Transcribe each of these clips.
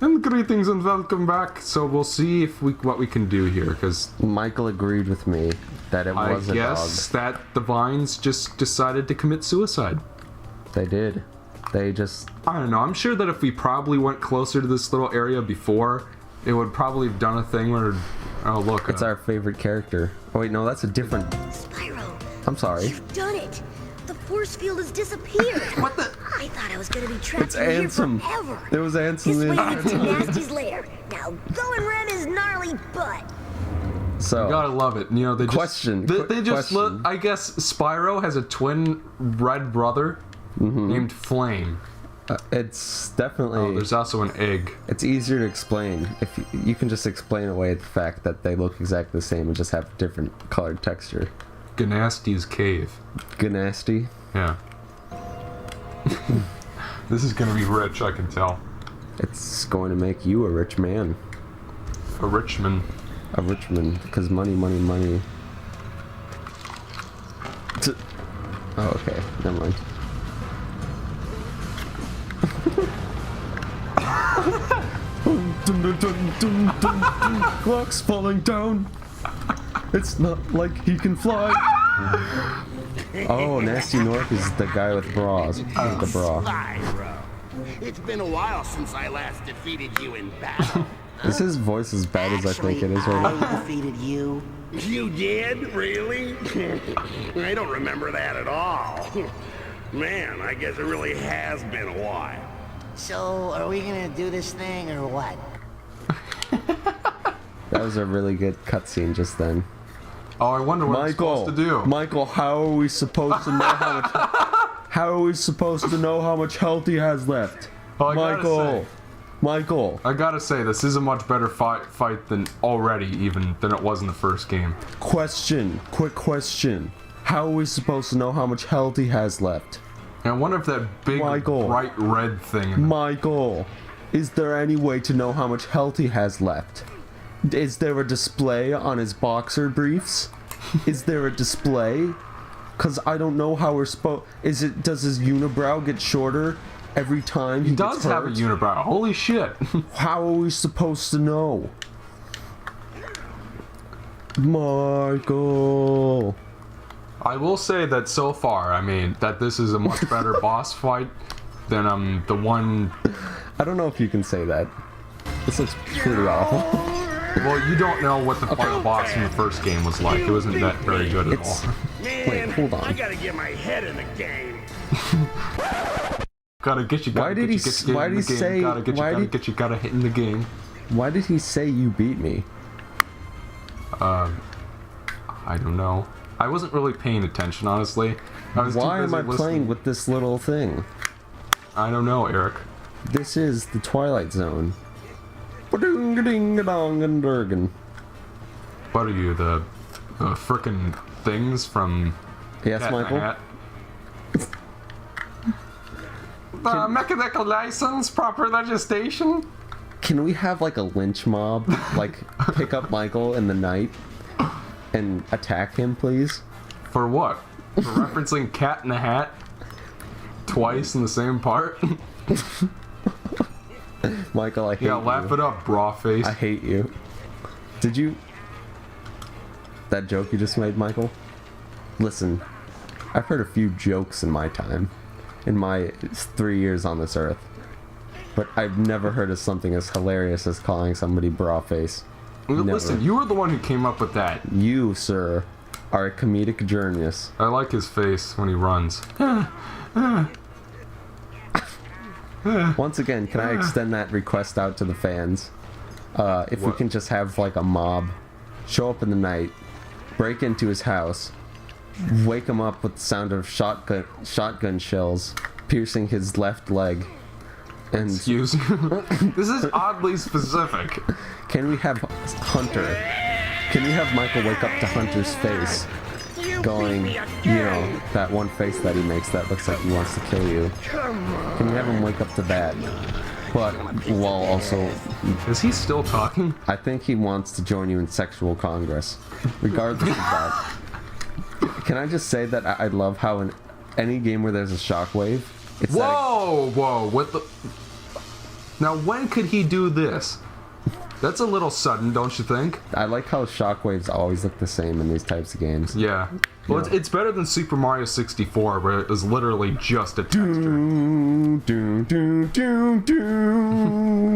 And greetings and welcome back. So we'll see if what we can do here, because Michael agreed with me that it was a dog. I guess that the vines just decided to commit suicide. They did. They just... I don't know. I'm sure that if we probably went closer to this little area before, it would probably have done a thing where... Oh, look. It's our favorite character. Oh, wait, no, that's a different... Spyro. I'm sorry. You've done it. The force field has disappeared. What the... I thought I was going to be trapped It's in here Ansem. forever. There was Ansem This in way to Nasty's lair. Now go and rent his gnarly butt. So... You gotta love it. You know, they just... Question. They just look... I guess Spyro has a twin red brother named Flame. It's definitely... Oh, there's also an egg. It's easier to explain if you can just explain away the fact that they look exactly the same and just have different colored texture. Gnasty's cave. Gnasty. Yeah. This is gonna be rich, I can tell. It's going to make you a rich man. A Richmond. A rich man, because money, money, money. Oh, okay. Never mind. Clock's falling down. It's not like he can fly. Oh, Nasty North is the guy with bras. He's the bra. Spyro. It's been a while since I last defeated you in battle. Is his voice as bad as I think it is right now? I defeated you. You did? Really? I don't remember that at all. Man, I guess it really has been a while. So, are we gonna do this thing or what? That was a really good cutscene just then. Oh, I wonder what I'm supposed to do. Michael, how are we supposed to know how much? How are we supposed to know how much health he has left? Oh, I gotta Michael, say- Michael. I gotta say, this is a much better fight than already, even than it was in the first game. Question, quick question. How are we supposed to know how much health he has left? And I wonder if that big Michael. bright red thing. In the Michael, is there any way to know how much health he has left? Is there a display on his boxer briefs? Is there a display? Cause I don't know how we're supposed. Does his unibrow get shorter every time he does have a unibrow. Holy shit! How are we supposed to know? Michael. I will say that so far, I mean, that this is a much better boss fight than the one. I don't know if you can say that. This looks pretty awful. Well, you don't know what the final boss in the first game was like. It wasn't that very good at all. Man, Wait, hold on. I gotta get my head in the game. Gotta get you. Gotta Why did he say? Gotta hit in the game. Why did he say you beat me? I don't know. I wasn't really paying attention, honestly. I was Why too am busy I listening. playing with this little thing? I don't know, Eric. This is the Twilight Zone. Ba-ding-a-ding-a-dong-and-durgan. What are you, the frickin' things from Yes, Cat in the Michael? Hat? The mechanical license, proper legislation. Can we have like a lynch mob, like pick up Michael in the night and attack him, please? For what? For referencing Cat in the Hat twice in the same part? Michael, I hate Yeah, laugh you. it up, bra face. I hate you. Did you... That joke you just made, Michael? Listen, I've heard a few jokes in my time. In my 3 years on this earth. But I've never heard of something as hilarious as calling somebody bra face. Listen, you were the one who came up with that. You, sir, are a comedic genius. I like his face when he runs. Once again, can I extend that request out to the fans? If we What? can just have like a mob show up in the night, break into his house, wake him up with the sound of shotgun shells piercing his left leg, and Excuse you. This is oddly specific. can we have Hunter? Can we have Michael wake up to Hunter's face, going, you know, that one face that he makes that looks like he wants to kill you? Can we have him wake up to that? But while also, Is he still talking? I think he wants to join you in sexual congress. Regardless of that, can I just say that I love how in any game where there's a shockwave, it's Whoa, whoa, what the? Now, when could he do this? That's a little sudden, don't you think? I like how shockwaves always look the same in these types of games. Yeah. Well, it's better than Super Mario 64, where it was literally just a texture.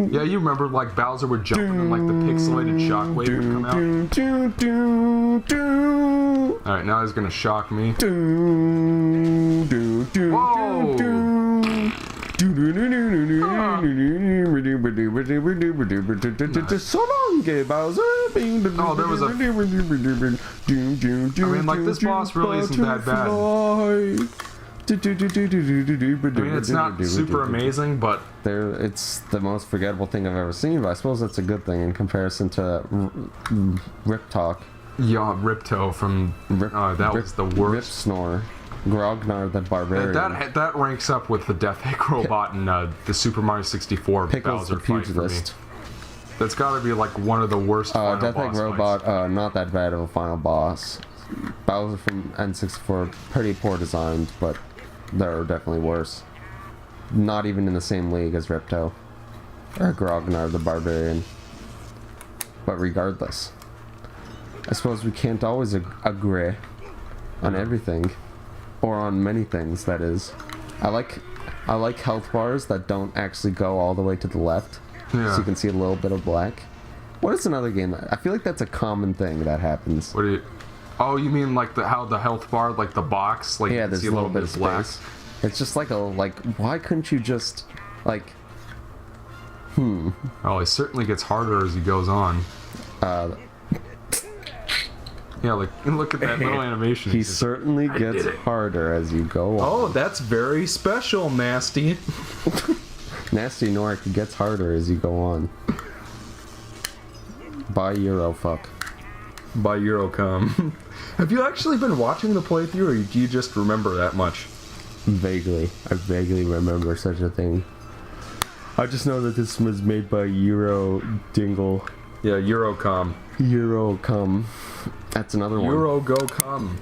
Yeah, you remember, like, Bowser would jump and then, like, the pixelated shockwave would come out? Alright, now he's gonna shock me. Whoa! So long, gay Bowser. Oh, there was a... I mean, like, this boss really isn't that bad. I mean, it's not super amazing, but... It's the most forgettable thing I've ever seen, but I suppose that's a good thing in comparison to Rip Talk. Yeah, Ripto from... that was the worst. Rip Snore. Grognar the Barbarian. That ranks up with the Death Egg Robot and the Super Mario 64 Pickles Bowser the fight for me. Pugilist. That's gotta be like one of the worst final Death Egg boss Robot, fights. not that bad of a final boss. Bowser from N64, pretty poor designed, but they're definitely worse. Not even in the same league as Ripto. Or Grognar the Barbarian. But regardless, I suppose we can't always agree on everything. Or on many things, that is. I like health bars that don't actually go all the way to the left. Yeah. So you can see a little bit of black. What is another game that... I feel like that's a common thing that happens. What do you... Oh, you mean like how the health bar, like the box? Like Yeah, you there's see a little bit of black? space. It's just like why couldn't you just, like... Oh, it certainly gets harder as he goes on. Yeah, like, look at that little animation. He certainly gets harder as you go on. Oh, that's very special, Nasty. Nasty Nork gets harder as you go on. By Eurofuck. By Eurocom. Have you actually been watching the playthrough, or do you just remember that much? Vaguely. I vaguely remember such a thing. I just know that this was made by Euro Dingle. Yeah, Eurocom. Eurocom. That's another one. Euro go come.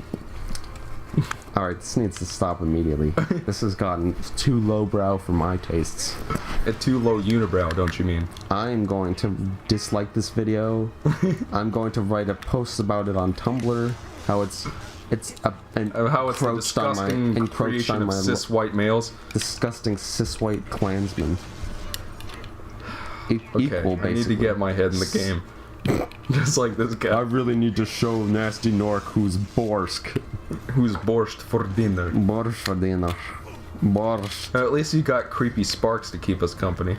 Alright, this needs to stop immediately. This has gotten too lowbrow for my tastes. Too low unibrow, don't you mean? I'm going to dislike this video. I'm going to write a post about it on Tumblr. How it's How it's a disgusting creation of cis white males. Disgusting cis white Klansmen. Okay, Equal, basically. I need to get my head in the game. Just like this guy. I really need to show Nasty Nork who's Borsk. Who's borscht for dinner. Borscht for dinner. Borscht. At least you got creepy Sparks to keep us company.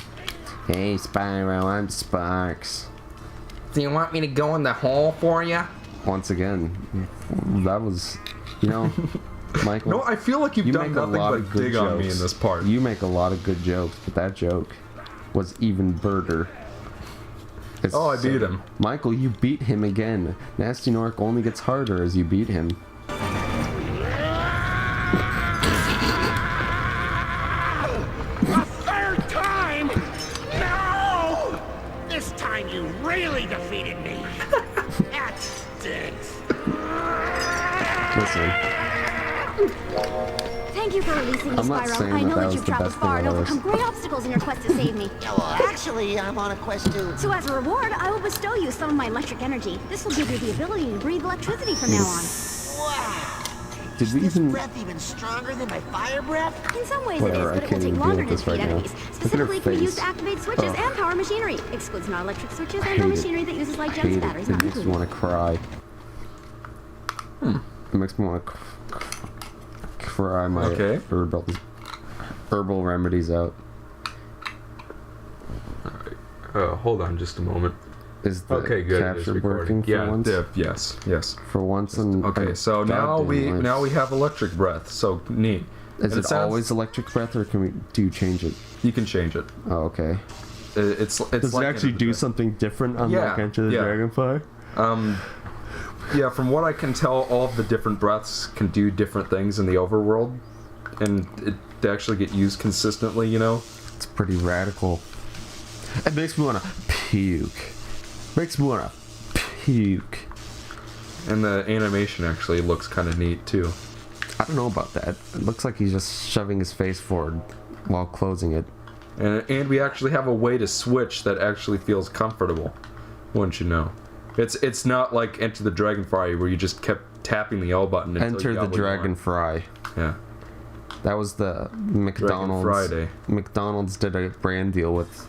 Hey Spyro, I'm Sparks. Do you want me to go in the hole for you? Once again, that was, you know, Michael. No, I feel like you've done make a nothing lot but of good dig jokes. on me in this part. You make a lot of good jokes, but that joke was even birder. Oh, I beat him. Michael, you beat him again. Nasty Nork only gets harder as you beat him. A third time? No! This time you really defeated me. That stinks. Listen, Thank you for releasing me, I'm not Spyro. saying I know that that was you've the traveled best far thing and on overcome earth. great obstacles in your quest to save me. Yeah, well, actually, I'm on a quest to... So as a reward, I will bestow you some of my electric energy. This will give you the ability to breathe electricity from now on. Wow! did we This even... breath even stronger than my fire breath? In some ways Whatever, it is, I but it will can't take even longer deal to with this defeat right now. enemies. Look at her Specifically, can be used face. to activate switches Ugh. and power machinery. Excludes non-electric switches I and no hate machinery it. that uses light I gems hate batteries it. It not makes me included. want to cry. It makes me want to cry my Okay. herbal remedies out. Hold on just a moment. Is the Okay, good. It is capture recording. working for Yeah, once? yes. For once in Okay, so now we have electric breath. So neat. Is And it sounds- always electric breath, or do you change it? You can change it. Oh, okay. It's Does like it actually Enter the do Dragon. something different unlike Yeah, Enter the yeah. Dragonfly? Yeah, from what I can tell, all of the different breaths can do different things in the overworld, and they actually get used consistently, you know? It's pretty radical. It makes me want to puke. Makes me want to puke. And the animation actually looks kind of neat, too. I don't know about that. It looks like he's just shoving his face forward while closing it. And we actually have a way to switch that actually feels comfortable, wouldn't you know? It's not like Enter the Dragonfly where you just kept tapping the L button until Enter you got the what you want. Dragonfry. Yeah. That was the McDonald's. Friday. McDonald's did a brand deal with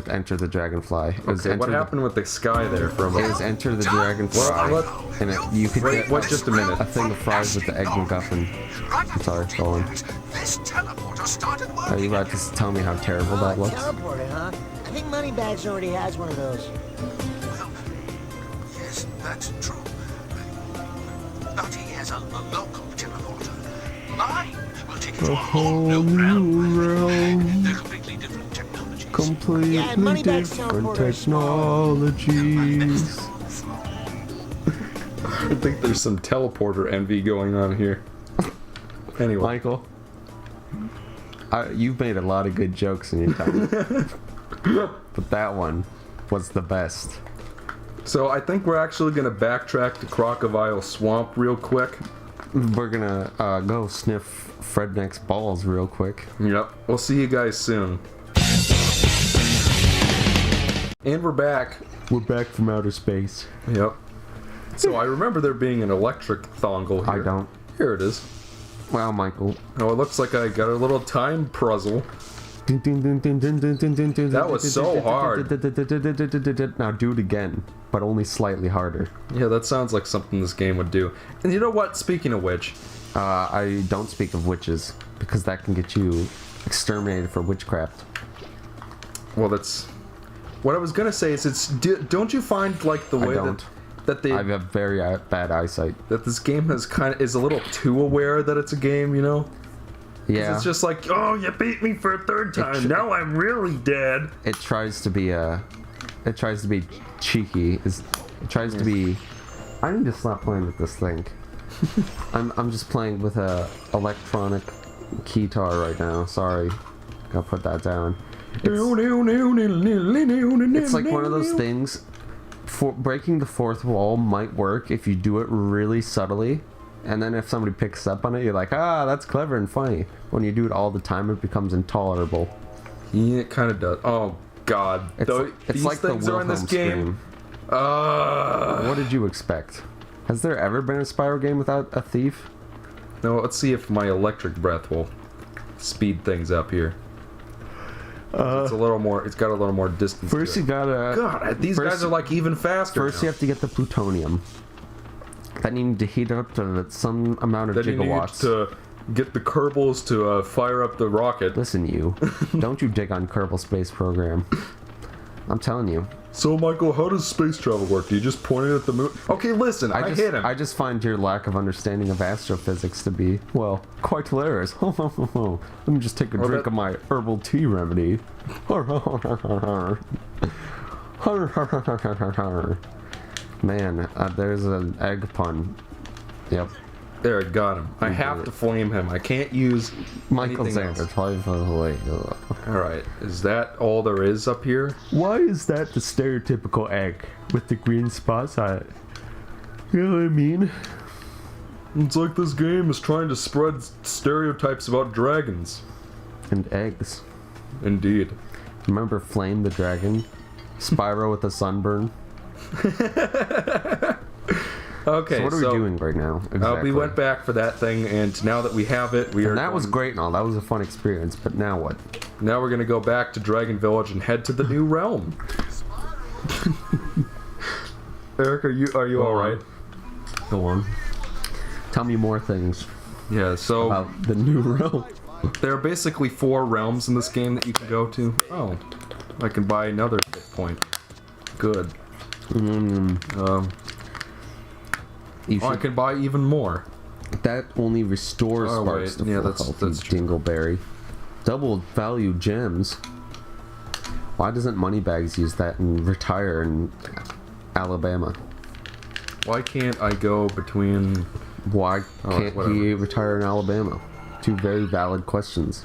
Enter the Dragonfly. It was Okay, what happened with the sky there for a It moment? was Enter the Dragonfly, What? and you could Wait, get what? Just a minute. a thing of fries with the egg McGuffin. I'm sorry, go on. This teleporter started Are working. you about to tell me how terrible that looks? Teleporter, huh? I think Moneybags already has one of those. Well, yes, that's true. But he has a local teleporter. Mine will take you to a whole new realm. They're completely different technologies. Completely Yeah, and Moneybags different teleporter is small. technologies. I think there's some teleporter envy going on here. Anyway. Michael, you've made a lot of good jokes in your time, but that one was the best. So I think we're actually gonna backtrack to Crocodile Swamp real quick. We're gonna go sniff Fredneck's balls real quick. Yep. We'll see you guys soon. And we're back. We're back from outer space. Yep. So I remember there being an electric thongle here. I don't. Here it is. Wow, Michael. Oh, it looks like I got a little time puzzle. That That was so hard. Now do it again, but only slightly harder. Yeah, that sounds like something this game would do. And you know what? Speaking of which, I don't speak of witches, because that can get you exterminated for witchcraft. well, that's what I was gonna say. Is don't you find like the way don't. that they I have very bad eyesight. that this game has is a little too aware that it's a game, you know? 'Cause Yeah, It's just like, oh, you beat me for a third time. Now I'm really dead. it tries to be cheeky. It tries to be. I need to stop playing with this thing. I'm just playing with a electronic guitar right now. Sorry, gotta put that down. It's like one of those things. For breaking the fourth wall might work if you do it really subtly, and then if somebody picks up on it, you're like, ah, that's clever and funny. When you do it all the time, it becomes intolerable. Yeah, it kind of does. Oh God, It's these like the things are in this Wilhelm game. scream. What did you expect? Has there ever been a Spyro game without a thief? No, let's see if my electric breath will speed things up here. It's a little more. It's got a little more distance. First, to you it. gotta. God, these guys are like even faster. First, you have to get the plutonium. Then you need to heat it up to some amount of Then you need gigawatts. to get the Kerbals to fire up the rocket. Listen, you. Don't you dig on Kerbal Space Program. I'm telling you. So, Michael, how does space travel work? Do you just point it at the moon? Okay, listen, I hit him. I just find your lack of understanding of astrophysics to be, well, quite hilarious. Let me just take a drink of my herbal tea remedy. Man, there's an egg pun. Yep. There, I got him. I You have did to it. flame him. I can't use Michael anything else. Xander. Alright, is that all there is up here? Why is that the stereotypical egg with the green spots on it? You know what I mean? It's like this game is trying to spread stereotypes about dragons. And eggs. Indeed. Remember Flame the Dragon? Spyro with a sunburn? Okay, So what are we doing right now? Exactly. We went back for that thing, and now that we have it, we are. And that was going- great and all. That was a fun experience. But now what? Now we're gonna go back to Dragon Village and head to the new realm. Eric, are you all right? Go on. Tell me more things Yeah. So about the new realm. there are basically 4 realms in this game that you can go to. Oh, I can buy another hit point. Good. You I should, can buy even more. that only restores Oh, sparks wait. to Yeah, full that's health, true. Dingleberry. Double value gems. Why doesn't Moneybags use that and retire in Alabama? Why can't I go between? Why can't whatever. he retire in Alabama? Two very valid questions.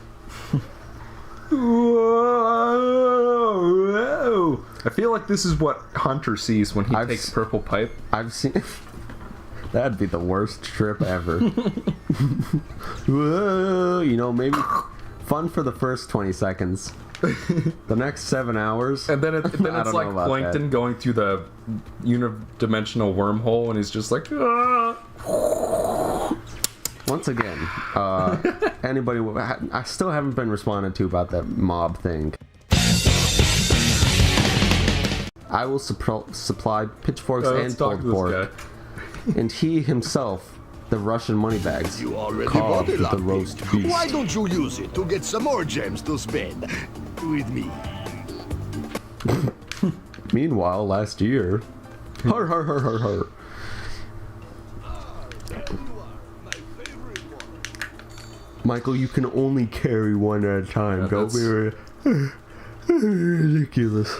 I feel like this is what Hunter sees when he I've takes s- purple pipe. I've seen. That'd be the worst trip ever. Whoa, you know, maybe fun for the first 20 seconds. The next 7 hours. And then, I it's don't like know about Plankton going through the unidimensional wormhole, and he's just like, ah. Once again, anybody... I still haven't been responded to about that mob thing. I will supply pitchforks Let's and talk pulled to this pork. guy. And he himself, the Russian moneybags, You already carved bought it, the Lucky. roast beast. Why don't you use it to get some more gems to spend with me? Meanwhile, last year... Har har har har har. Michael, you can only carry one at a time. Yeah, Don't be ridiculous.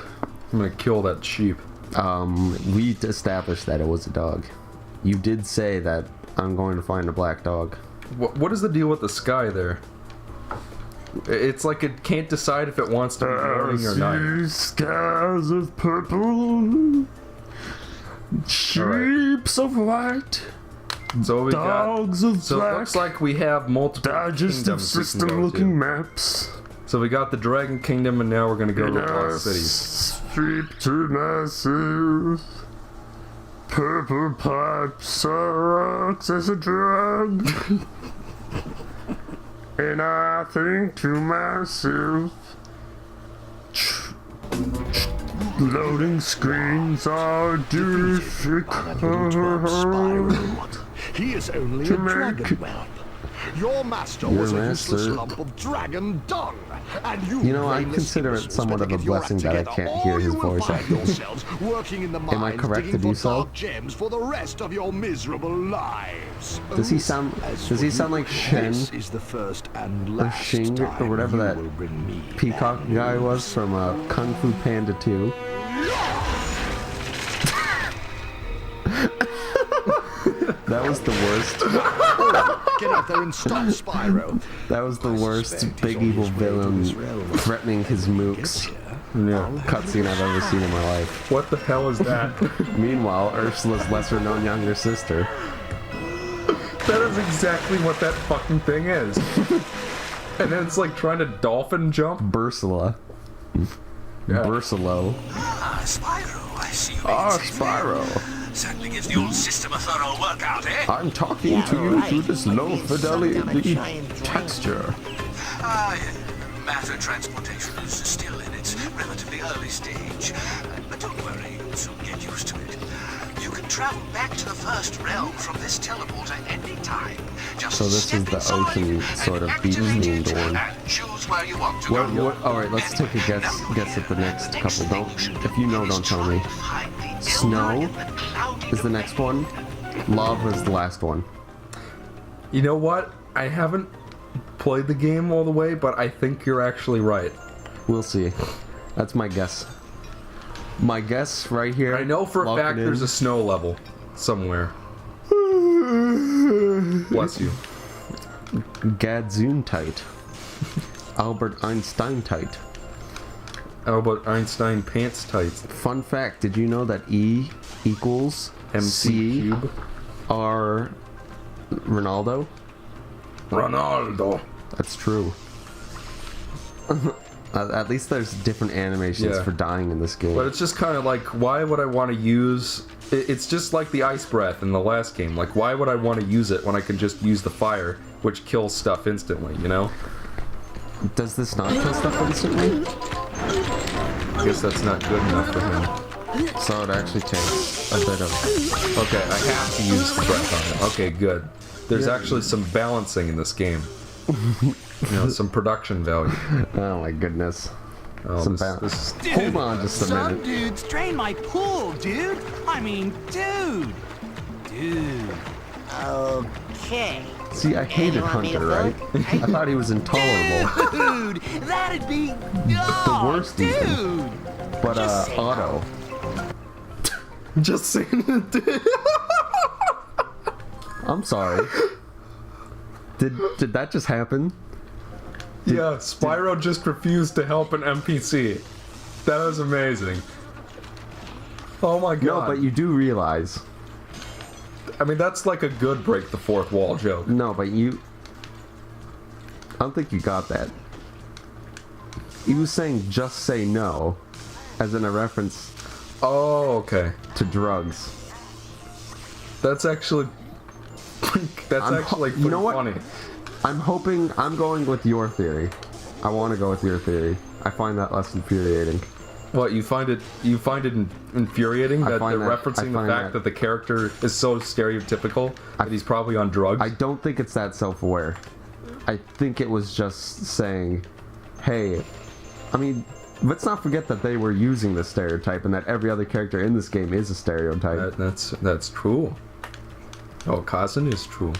I'm gonna kill that sheep. We established that it was a dog. You did say that I'm going to find a black dog. What is the deal with the sky there? It's like it can't decide if it wants to be morning or night. Skies of purple, sheeps of white, So we dogs got. of So it black, looks like we have multiple digestive kingdoms we can system go looking to. maps. So we got the Dragon Kingdom, and now we're gonna go to Lost City. Street to myself. Purple pipes rocks as a drug. And I think to myself, loading screens are difficult. Spyro. He is only a dragon whelp. Your master was a useless master. lump of dragon dung, and you. You know, I brainless consider it imbeciles somewhat of better a get your blessing act that I together, can't hear or his you will voice. find yourselves working in the Am I mines correct to digging do for so? dark gems for the rest of your miserable lives. Does he sound like Shen This is the first and or last Shing or time whatever you that will bring me peacock guy was from Kung Fu Panda 2? That was the worst. Get out there and stop Spyro. That was the worst big evil villain threatening his mooks cutscene I've ever seen in my life. What the hell is that? Meanwhile, Ursula's lesser known younger sister. That is exactly what that fucking thing is. And then it's like trying to dolphin jump. Bursula. Bursalo. Ah, Spyro, I see you. Ah, Spyro. Certainly gives the old system a thorough workout, eh? I'm talking to you through this low fidelity texture. Matter transportation is still in its relatively early stage. But don't worry, you'll soon get used to it. You can travel back to the first realm from this teleporter any time. Just So this step is the inside ocean sort of beach activate it, themed one. and choose where you want to go. Alright, let's take a guess at the next couple. If you know, don't tell me. Snow is the next one. Lava is the last one. You know what? I haven't played the game all the way, but I think you're actually right. We'll see. That's my guess. My guess right here. I know for a lock fact it there's in. a snow level somewhere. Bless you. Gadzoon-tite. Albert Einstein-tite. Albert Einstein pants tights. Fun fact, did you know that E equals MC C cube. R Ronaldo? Ronaldo. That's true. At least there's different animations Yeah. for dying in this game. But it's just kind of like, why would I want to use... It's just like the ice breath in the last game. Like, why would I want to use it when I can just use the fire, which kills stuff instantly, you know? Does this not kill stuff instantly? I guess that's not good enough for him. So it actually takes a bit of... Okay, I have to use the breath on it. Okay, good. There's actually some balancing in this game. You know, some production value. Oh my goodness. Oh, Some this is... Hold on just a Some minute. dudes drain my pool, dude. I mean, dude. Okay. See, I hated You want me to Hunter, right? vote? I thought he was intolerable. Dude, that'd be The worst dude. even. But, Just say Otto. Just saying it. I'm sorry. Did that just happen? Yeah, Spyro just refused to help an NPC. That was amazing. Oh my god. No, but you do realize. I mean, that's like a good break the fourth wall joke. No, but you... I don't think you got that. He was saying just say no, as in a reference Oh, okay. to drugs. That's actually pretty you know what? funny. I'm going with your theory. I want to go with your theory. I find that less infuriating. What, you find it infuriating that they're referencing the fact that the character is so stereotypical that he's probably on drugs? I don't think it's that self-aware. I think it was just saying, hey, I mean, let's not forget that they were using the stereotype and that every other character in this game is a stereotype. That's true. Oh, Kazan is true.